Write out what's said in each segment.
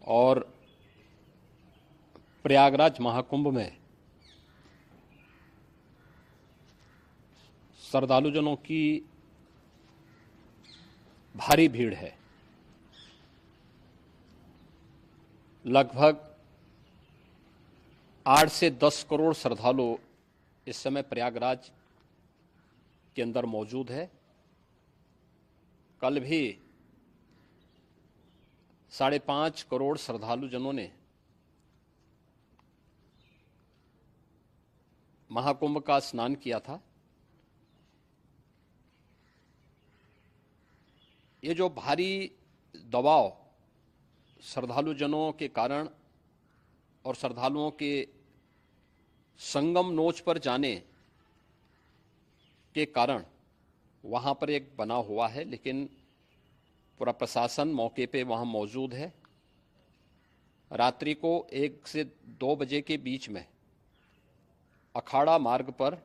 और प्रयागराज महाकुंभ में श्रद्धालुजनों की भारी भीड़ है। लगभग 8 से 10 करोड़ श्रद्धालु इस समय प्रयागराज के अंदर मौजूद है। कल भी 5.5 करोड़ श्रद्धालुजनों ने महाकुंभ का स्नान किया था। ये जो भारी दबाव श्रद्धालुजनों के कारण और श्रद्धालुओं के संगम नोच पर जाने के कारण वहां पर एक बना हुआ है, लेकिन पूरा प्रशासन मौके पे वहां मौजूद है। रात्रि को 1 से 2 बजे के बीच में अखाड़ा मार्ग पर,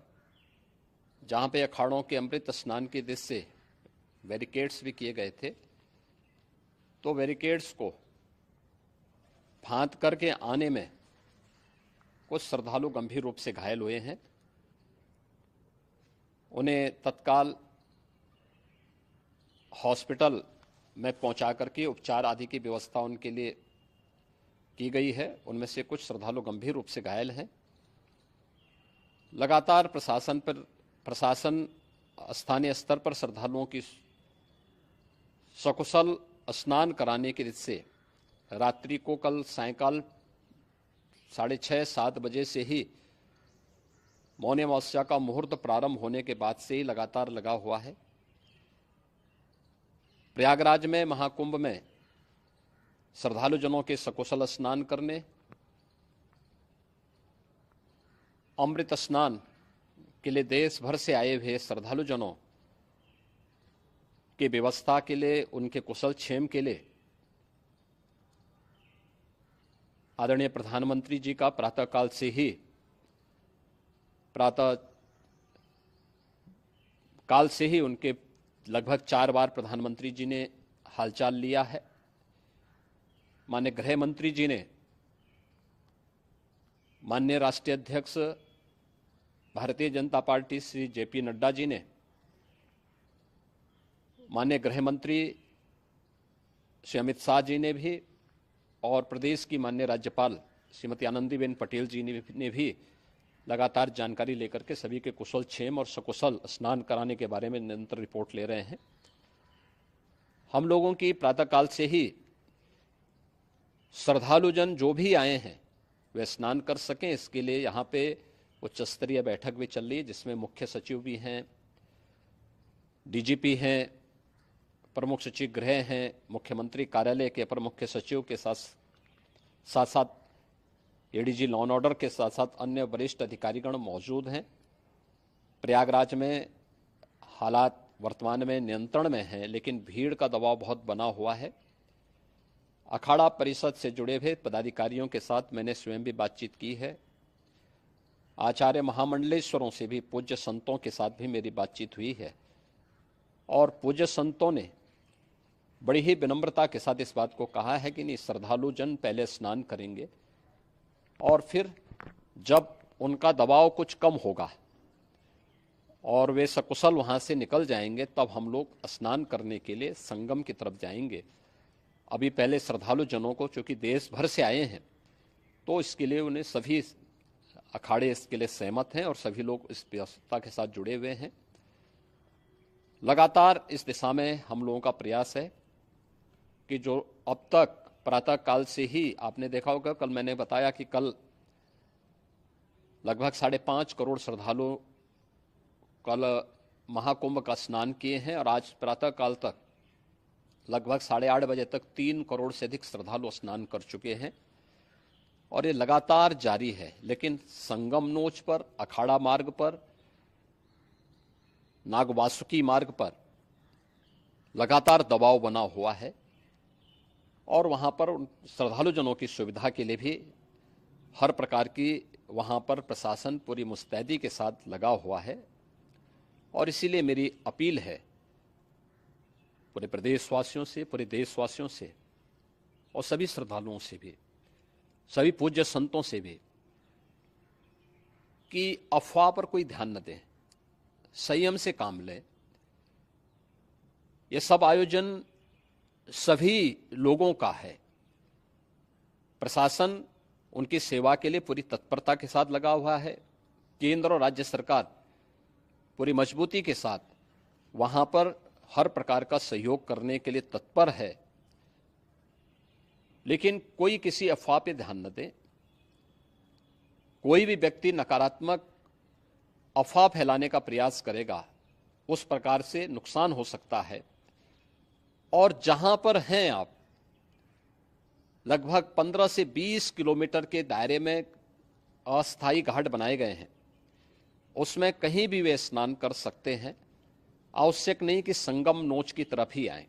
जहां पे अखाड़ों के अमृत स्नान के दृश्य से बैरिकेड्स भी किए गए थे, तो बैरिकेड्स को फांद करके आने में कुछ श्रद्धालु गंभीर रूप से घायल हुए हैं। उन्हें तत्काल हॉस्पिटल में पहुंचा करके उपचार आदि की व्यवस्था उनके लिए की गई है। उनमें से कुछ श्रद्धालु गंभीर रूप से घायल हैं। लगातार प्रशासन स्थानीय स्तर पर श्रद्धालुओं की सकुशल स्नान कराने के से रात्रि को कल सायंकाल 6:30-7 बजे से ही मौनी अमावस्या का मुहूर्त प्रारंभ होने के बाद से ही लगातार लगा हुआ है। प्रयागराज में महाकुंभ में श्रद्धालुजनों के सकुशल स्नान करने, अमृत स्नान के लिए देश भर से आए हुए श्रद्धालुजनों की व्यवस्था के लिए, उनके कुशल क्षेम के लिए आदरणीय प्रधानमंत्री जी का प्रातःकाल से ही उनके लगभग 4 बार प्रधानमंत्री जी ने हालचाल लिया है। माननीय गृह मंत्री जी ने, माननीय राष्ट्रीय अध्यक्ष भारतीय जनता पार्टी श्री जेपी नड्डा जी ने, माननीय गृह मंत्री श्री अमित शाह जी ने भी, और प्रदेश की माननीय राज्यपाल श्रीमती आनंदीबेन पटेल जी ने भी लगातार जानकारी लेकर के सभी के कुशल क्षेम और सकुशल स्नान कराने के बारे में निरंतर रिपोर्ट ले रहे हैं। हम लोगों की प्रातःकाल से ही श्रद्धालुजन जो भी आए हैं वे स्नान कर सकें, इसके लिए यहाँ पे उच्च स्तरीय बैठक भी चल रही है, जिसमें मुख्य सचिव भी हैं, डीजीपी हैं, प्रमुख सचिव गृह हैं, मुख्यमंत्री कार्यालय के अपर मुख्य सचिव के साथ साथ एडीजी लॉ एंड ऑर्डर के साथ साथ अन्य वरिष्ठ अधिकारीगण मौजूद हैं। प्रयागराज में हालात वर्तमान में नियंत्रण में हैं, लेकिन भीड़ का दबाव बहुत बना हुआ है। अखाड़ा परिषद से जुड़े हुए पदाधिकारियों के साथ मैंने स्वयं भी बातचीत की है। आचार्य महामंडलेश्वरों से भी, पूज्य संतों के साथ भी मेरी बातचीत हुई है, और पूज्य संतों ने बड़ी ही विनम्रता के साथ इस बात को कहा है कि नहीं, श्रद्धालुजन पहले स्नान करेंगे और फिर जब उनका दबाव कुछ कम होगा और वे सकुशल वहां से निकल जाएंगे, तब हम लोग स्नान करने के लिए संगम की तरफ जाएंगे। अभी पहले श्रद्धालुजनों को, चूंकि देश भर से आए हैं, तो इसके लिए उन्हें सभी अखाड़े इसके लिए सहमत हैं और सभी लोग इस व्यवस्था के साथ जुड़े हुए हैं। लगातार इस दिशा में हम लोगों का प्रयास है कि जो अब तक प्रातःकाल से ही आपने देखा होगा, कल मैंने बताया कि कल लगभग 5.5 करोड़ श्रद्धालु कल महाकुंभ का स्नान किए हैं, और आज प्रातःकाल तक लगभग 8:30 बजे तक 3 करोड़ से अधिक श्रद्धालु स्नान कर चुके हैं, और ये लगातार जारी है। लेकिन संगम नोच पर, अखाड़ा मार्ग पर, नागवासुकी मार्ग पर लगातार दबाव बना हुआ है, और वहां पर श्रद्धालुजनों की सुविधा के लिए भी हर प्रकार की वहां पर प्रशासन पूरी मुस्तैदी के साथ लगा हुआ है। और इसीलिए मेरी अपील है पूरे प्रदेशवासियों से, पूरे देशवासियों से, और सभी श्रद्धालुओं से भी, सभी पूज्य संतों से भी कि अफवाह पर कोई ध्यान न दें, संयम से काम लें। ये सब आयोजन सभी लोगों का है। प्रशासन उनकी सेवा के लिए पूरी तत्परता के साथ लगा हुआ है। केंद्र और राज्य सरकार पूरी मजबूती के साथ वहां पर हर प्रकार का सहयोग करने के लिए तत्पर है। लेकिन कोई किसी अफवाह पे ध्यान न दे। कोई भी व्यक्ति नकारात्मक अफवाह फैलाने का प्रयास करेगा, उस प्रकार से नुकसान हो सकता है। और जहां पर हैं आप, लगभग 15 से 20 किलोमीटर के दायरे में अस्थायी घाट बनाए गए हैं, उसमें कहीं भी वे स्नान कर सकते हैं। आवश्यक नहीं कि संगम नोच की तरफ ही आएं,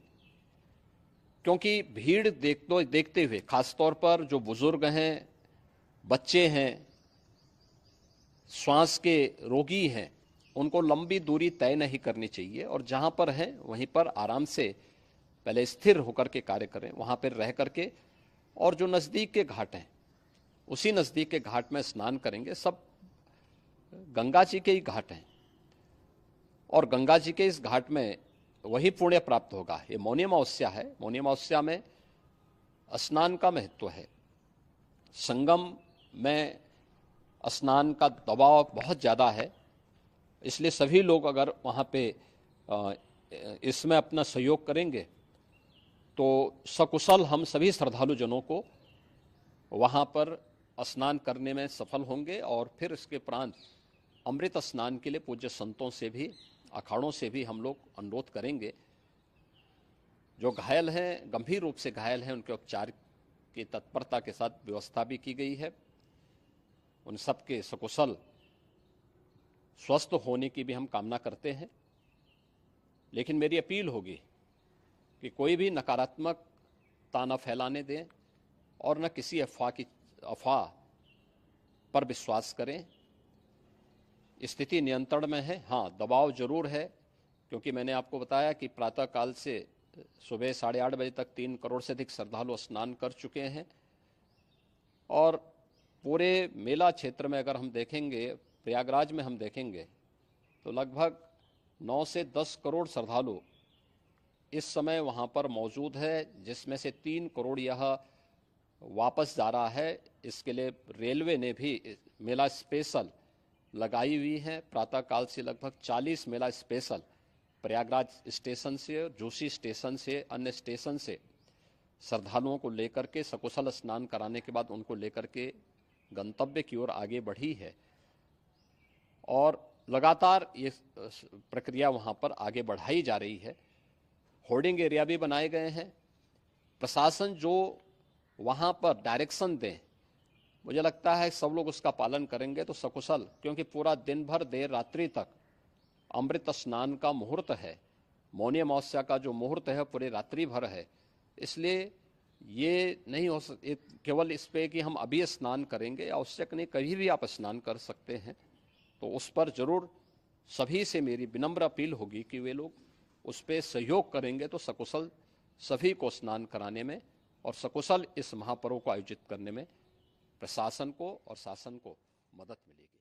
क्योंकि भीड़ देखते हुए, खासतौर पर जो बुजुर्ग हैं, बच्चे हैं, श्वास के रोगी हैं, उनको लंबी दूरी तय नहीं करनी चाहिए और जहां पर हैं वहीं पर आराम से पहले स्थिर होकर के कार्य करें, वहां पर रह करके। और जो नज़दीक के घाट हैं, उसी नज़दीक के घाट में स्नान करेंगे। सब गंगा जी के ही घाट हैं और गंगा जी के इस घाट में वही पुण्य प्राप्त होगा। ये मौनी अमावस्या है। मौनी अमावस्या में स्नान का महत्व है। संगम में स्नान का दबाव बहुत ज़्यादा है, इसलिए सभी लोग अगर वहाँ पे इसमें अपना सहयोग करेंगे तो सकुशल हम सभी श्रद्धालु जनों को वहाँ पर स्नान करने में सफल होंगे। और फिर इसके उपरांत अमृत स्नान के लिए पूज्य संतों से भी, अखाड़ों से भी हम लोग अनुरोध करेंगे। जो घायल हैं, गंभीर रूप से घायल हैं, उनके उपचार की तत्परता के साथ व्यवस्था भी की गई है। उन सबके सकुशल स्वस्थ होने की भी हम कामना करते हैं। लेकिन मेरी अपील होगी कि कोई भी नकारात्मकता न फैलाने दें और न किसी अफवाह पर विश्वास करें। स्थिति नियंत्रण में है। हाँ, दबाव जरूर है, क्योंकि मैंने आपको बताया कि प्रातःकाल से सुबह 8:30 बजे तक 3 करोड़ से अधिक श्रद्धालु स्नान कर चुके हैं। और पूरे मेला क्षेत्र में अगर हम देखेंगे, प्रयागराज में हम देखेंगे तो लगभग 9 से 10 करोड़ श्रद्धालु इस समय वहाँ पर मौजूद है, जिसमें से 3 करोड़ यह वापस जा रहा है। इसके लिए रेलवे ने भी मेला स्पेशल लगाई हुई है। प्रातःकाल से लगभग 40 मेला स्पेशल प्रयागराज स्टेशन से, जोशी स्टेशन से, अन्य स्टेशन से श्रद्धालुओं को लेकर के सकुशल स्नान कराने के बाद उनको लेकर के गंतव्य की ओर आगे बढ़ी है। और लगातार ये प्रक्रिया वहाँ पर आगे बढ़ाई जा रही है। होर्डिंग एरिया भी बनाए गए हैं। प्रशासन जो वहाँ पर डायरेक्शन दें, मुझे लगता है सब लोग उसका पालन करेंगे तो सकुशल, क्योंकि पूरा दिन भर देर रात्रि तक अमृत स्नान का मुहूर्त है। मौनी अमावस्या का जो मुहूर्त है पूरे रात्रि भर है। इसलिए ये नहीं हो केवल इस पे कि हम अभी स्नान करेंगे, आवश्यक नहीं, कभी भी आप स्नान कर सकते हैं। तो उस पर जरूर सभी से मेरी विनम्र अपील होगी कि वे लोग उस पर सहयोग करेंगे तो सकुशल सभी को स्नान कराने में और सकुशल इस महापर्व को आयोजित करने में प्रशासन को और शासन को मदद मिलेगी।